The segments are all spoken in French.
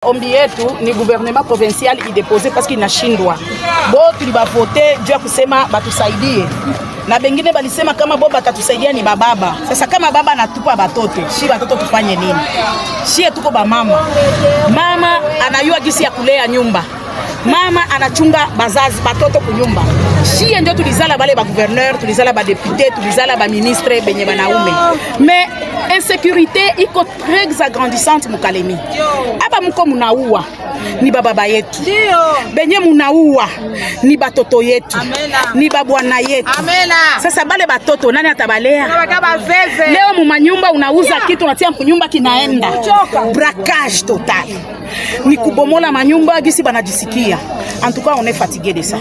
Ombi yetu ni gouvernement provincial idepose parce qu'il inashindwa. Bo tulibavote juu ya kusema batusaidie. Na bengine balisema kama bo batatusaidia ni bababa. Sasa kama baba anatupa batoto, shi batoto tufanye nini? Shi tuko ba mama. Mama anayua gisi ya kulea nyumba. Mama anachunga bazazi batoto kunyumba. Shi ndio tulizala bale ba gouverneur, tulizala ba député, tulizala ba ministre benye banaume. Mais insécurité iko très agrandissante mukalemi. Aba mko munaua ni baba yetu. Benye munaua ni batoto yetu. Ni babwana yetu. Sasa bale batoto nani atabalea? Leo mumanyumba unauza kitu unatia mnyumba kinaenda. Braquage total. Ni kubomola manyumba gisi banajisikia. En tout cas, on est fatigué de ça.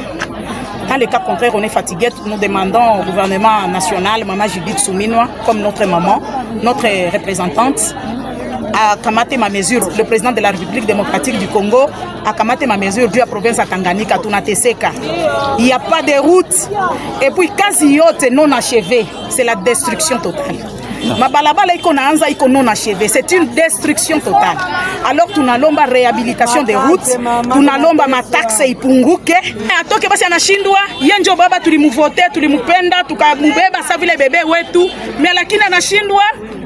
Dans le cas contraire, on est fatigué. Nous demandons au gouvernement national, Maman Judith Souminwa, comme notre maman, notre représentante, à kamater ma mesure. Le président de la République démocratique du Congo a kamater ma mesure du la province de Tanganyika, Tunateseka. Il n'y a pas de route. Et puis, quasi yote non achevé, c'est la destruction totale. Mabalabala iko naanza iko non achevé, c'est une destruction totale. Alors tunalomba réhabilitation des routes, tunalomba mataxe ipunguke. Atoke basi anashindwa, yenjo baba tulimuvote, tulimupenda, tukamubeba sa vile bebe wetu, mais lakini anashindwa,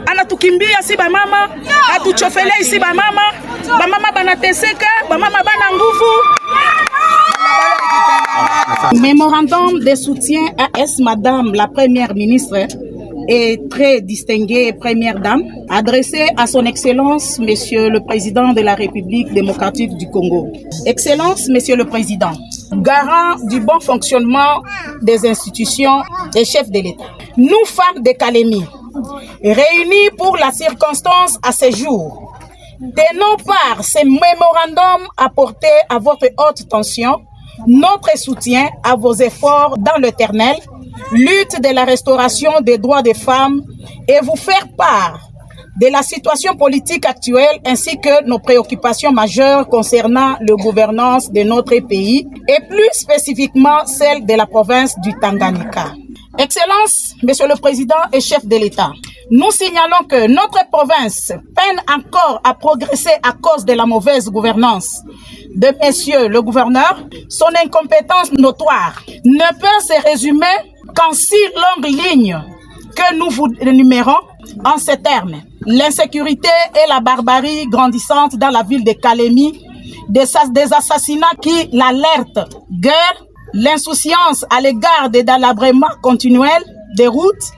anatukimbia si ba mama, atuchofele si ba mama banateseka, ba mama bana nguvu. Mémorandum de soutien à Madame la Première ministre et très distinguée Première Dame, adressée à son Excellence, Monsieur le Président de la République démocratique du Congo. Excellence, Monsieur le Président, garant du bon fonctionnement des institutions et chefs de l'État. Nous, femmes de Kalemi, réunies pour la circonstance à ce jour, tenons par ces mémorandums apportés à votre haute tension, notre soutien à vos efforts dans l'éternel, lutte de la restauration des droits des femmes et vous faire part de la situation politique actuelle ainsi que nos préoccupations majeures concernant la gouvernance de notre pays et plus spécifiquement celle de la province du Tanganyika. Excellence, Monsieur le Président et chef de l'État, nous signalons que notre province peine encore à progresser à cause de la mauvaise gouvernance de Monsieur le Gouverneur. Son incompétence notoire ne peut se résumer qu'en 6 longues lignes que nous vous énumérons en ces termes. L'insécurité et la barbarie grandissante dans la ville de Kalemi, des assassinats qui l'alertent, guerre, l'insouciance à l'égard des délabrements continuels des routes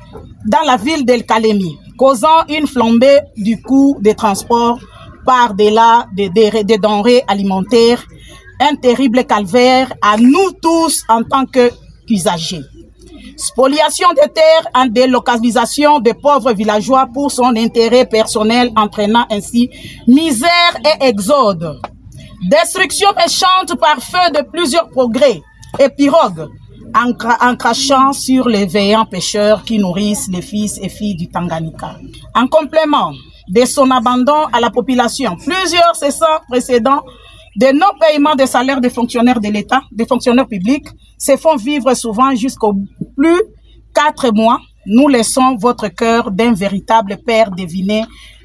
dans la ville de Kalemi, causant une flambée du coût des transports par-delà des denrées alimentaires, un terrible calvaire à nous tous en tant qu'usagers. Spoliation des terres en délocalisation des pauvres villageois pour son intérêt personnel, entraînant ainsi misère et exode. Destruction méchante par feu de plusieurs progrès et pirogues, en crachant sur les veillants pêcheurs qui nourrissent les fils et filles du Tanganyika. En complément de son abandon à la population, plusieurs cessants précédents de non-paiement des salaires des fonctionnaires de l'État, des fonctionnaires publics, se font vivre souvent jusqu'au plus 4 mois. Nous laissons votre cœur d'un véritable père deviner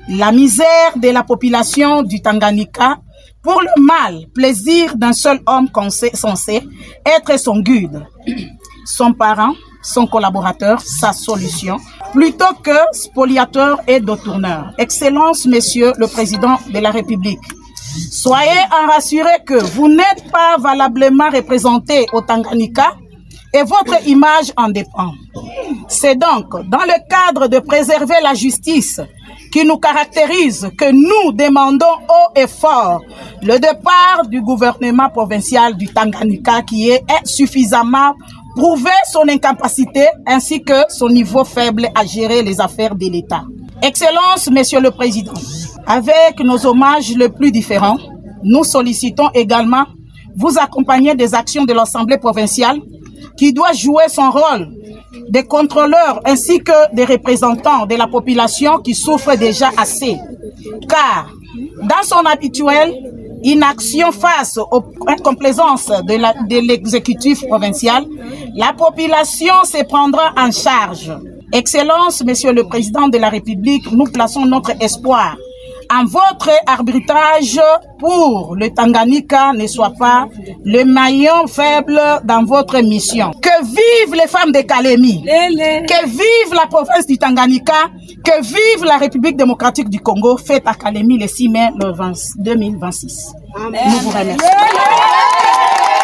la misère de la population du Tanganyika pour le mal, plaisir d'un seul homme censé être son guide, son parent, son collaborateur, sa solution, plutôt que spoliateur et détourneur. Excellence, Monsieur le Président de la République, soyez rassurés que vous n'êtes pas valablement représenté au Tanganyika et votre image en dépend. C'est donc dans le cadre de préserver la justice qui nous caractérise que nous demandons haut et fort le départ du gouvernement provincial du Tanganyika qui est insuffisamment prouvé son incapacité ainsi que son niveau faible à gérer les affaires de l'État. Excellence, Monsieur le Président, avec nos hommages les plus différents, nous sollicitons également vous accompagner des actions de l'Assemblée provinciale qui doit jouer son rôle des contrôleurs ainsi que des représentants de la population qui souffre déjà assez. Car, dans son habituelle inaction face aux incomplaisances de l'exécutif provincial, la population se prendra en charge. Excellence, Monsieur le Président de la République, nous plaçons notre espoir en votre arbitrage pour le Tanganyika ne soit pas le maillon faible dans votre mission. Que vivent les femmes de Kalemi, que vive la province du Tanganyika, que vive la République démocratique du Congo, fête à Kalemi le 6 mai 2026. Amen. Nous vous remercions.